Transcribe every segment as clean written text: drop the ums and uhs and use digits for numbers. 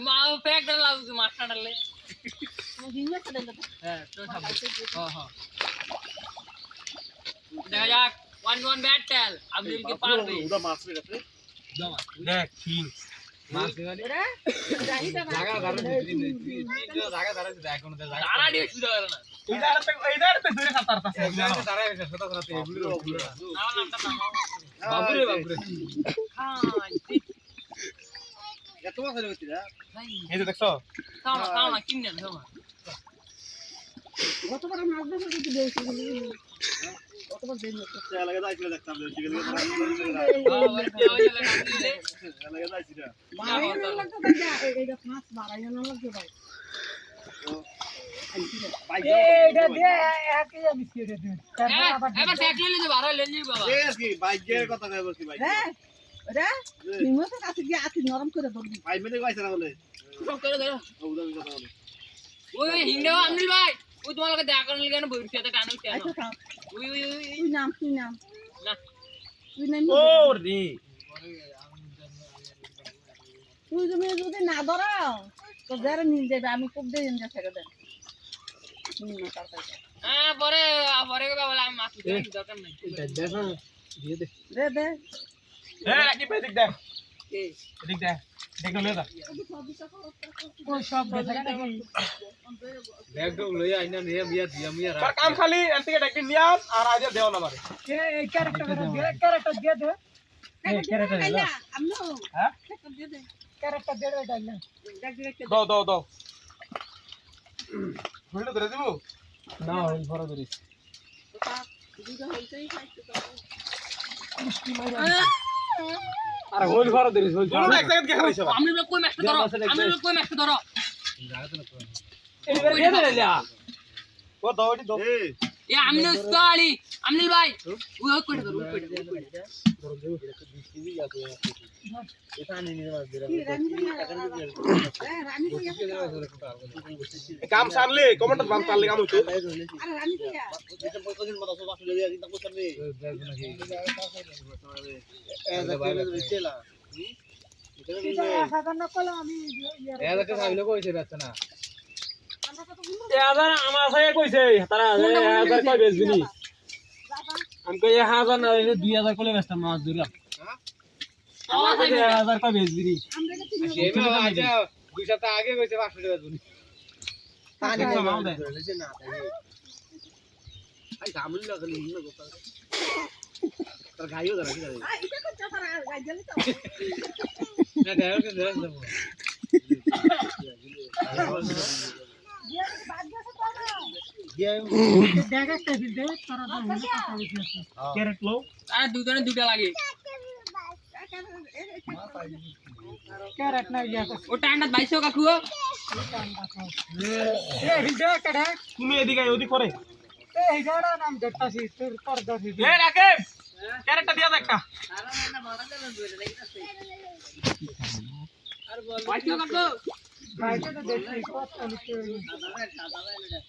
মাও প্যাক ডাল লাগছে মাছটা ডালে হ্যাঁ তো খাবো হ্যাঁ দেখা যাক 1-1 ব্যাট টেল আব্দুল কে পারবে ওটা মাছ রে গেছে দেখ কিং মাছ দেবানি রে জায়গা ধরে জায়গা ধরে দেখ কোন জায়গা দাঁড়া দিয়ে শুরু করে না এইদারতে দূরে খাতার আছে এইদারতে দাঁড়ায় গেছে ছোট ছোট এগুলো নামটা নামাও বাবুরে বাবুরে হ্যাঁ এত মাছ ধরে গেছিস এই যে দেখছো তাও না কিনে নাও না কতবার মাছ ধরে কিছু দেইছি কতবার দেই না চল লাগা যাইছিল দেখতাম যে গেলে লাগা যাইছিল বাড়াইনো লাগতো যা এইটা মাছ বাড়াইনো লাগতো ভাই এইটা দে একই বিস্কিট দে এবার ট্যাকলে নিয়ে বাড়াই লেন নি বাবা এ কি বাইকের কথা কই বলছি ভাই হ্যাঁ আরে নিমো তো কাছে গিয়ে আতি নরম করে ধরবি 5 মিনিট কইছ না বলে সব করে ধরো ওই কথা বলে ওই হিংডাও আমিল ভাই ওই তোমার লাগে দেখা করার কেন বইছে এটা টানো কেন ওই নাম না তুই নাম ও রে তুই যদি না ধরাও তো যারা নিল দেবে আমি খুব দেই ইনজা ছেড়ে দেন হ্যাঁ পরে পরে বাবা আমি মাছ দিতে দরকার নাই দেখো দিয়ে দে দে এ রাখি পে দেখ দে দেখ দে দেখো লে দা ওই সব দেখা নাকি দেখ তো লই আইনা নিয়ে বিয়া দিয়া মিয়া রাখ কাম খালি এনতে ডাকি নিয়া আর আজ দেও না মারে এই ক্যারেক্টার দিয়ে দে এই ক্যারেক্টার দে আমনো হ্যাঁ ক্যারেক্টার দিয়ে দে দাও হইলো ধরে দেব না হইল ভরা ধরিস দুটো হইতেই খাইতে তো আরে হইল ভরা ধরিস হইল বলো এক সেকেন্ড কে খাইছো আমি লোক কই ম্যাচটা ধরো জায়গা তো না এইবার দিয়ে দে লা ও দাওটি দাও এ আমনে স্টালি আমনিল ভাই ওই কই ধরো ধরো দেও দিবি যাতো এটা নিয়ে নিয়ে মাছ দিরা काम सारले कमेंट बांध पारले काम होतो अरे राणी भैया এটা কতদিন মত সব আসলে দিয়া চিন্তা করতে রে এ ভাই চলা এটা সাধারণ কল আমি এদাকে ভাবিলে কইছে বাচ্চা না এ আদার আমার সাথে কইছে তারা 1000 কই বেচবিনি আমি কই 1000 না 2000 কলে বেচতাম মাছ ধরলাম আমার সাথে 1000 কই বেচবিনি আমরা আচ্ছা 2 সপ্তাহ আগে কইছে 500 টাকা বেচবিনি পানি কমাও দে না আই গামুল লাগলি না গোপা তোর গাইও ধরা কি রে আই এটা কত পারা গাই দিলি তো না গাইও কে দেখ দেব ক্যারেট লো আর দুটা লাগে ক্যারেট না গিয়া ও টান্ডা 2200 কাকু এ হিডা কাটা তুমি এদিকে ওদি করে এ হিডাড়া নাম দেখতাছি তোর পর্দা দিবি এ রাকেশ ক্যারেটটা দিয়া দেখ একটা না মারা দেন ধরে লাগিছে আর বল 2200 কাকু ভাইটা তো দেখছি কত লিখে দাদা এটা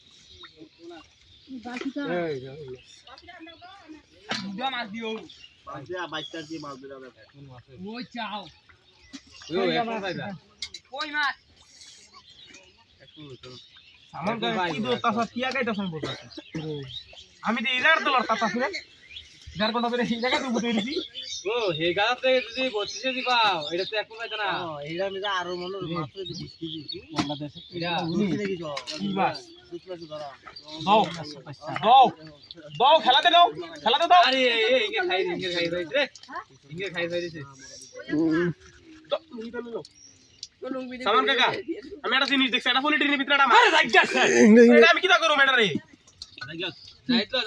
বাকিটা এই যা মাছ দিও মাছ দিয়া 22 দিয়ে মাছ দিরা ওই চাও ওই এখন ভাইবা কই মাছ সামান কি দো তাসা কিয়া গাইতা সম বলতা আমি দি $1000 তাতা ছিল যার কোন করে এই জায়গা তুই দিছি ও হে গাতে যদি 32 দিবাও এটা তো এখন পাইতা না এইটা আমি আরো মনে মাছ দিছি বাংলাদেশে এটা বুঝি নাকি তো কি মাছ দাও খেলা দে দাও আরে ইঙ্গে খাই রইছে রে ইঙ্গে খাই রইছে তো নিটা লো সামান কাকা আমি একটা জিনিস দেখছি এটা পলিটিনের ভিতরে এটা মারে যাই গেছে এটা আমি কিটা করব এটা রে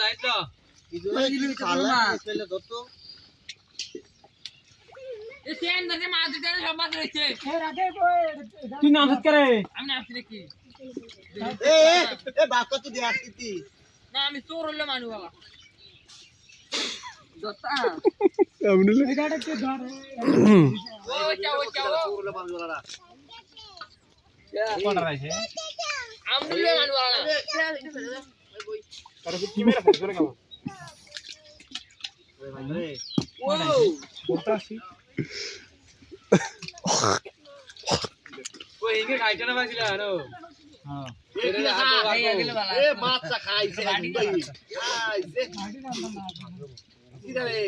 যাই তো ইদুরা জিলি খালা পেলে দতো এ সেন ধরে মাছ দিতে সব মাছ রইছে এ রাতে তুই নাম হাত করে আমি নাম দেখি এ বাক্য তো দিয়ে আসতি না আমি চোর হইলো মানু বাবা দতা আমনে এটাটা কে ধরে ও চাও চোর হইলো মানু বাবা কোন রাইছে আমলে মানু বাবা তার কি মেরা ফেলে কেন ওরে ভাই রে ও কোনটা আসি হিঙ্গে খাইছ না পাইছিল আরো হ্যাঁ এ মাছটা খাইছে খাইছে কি রে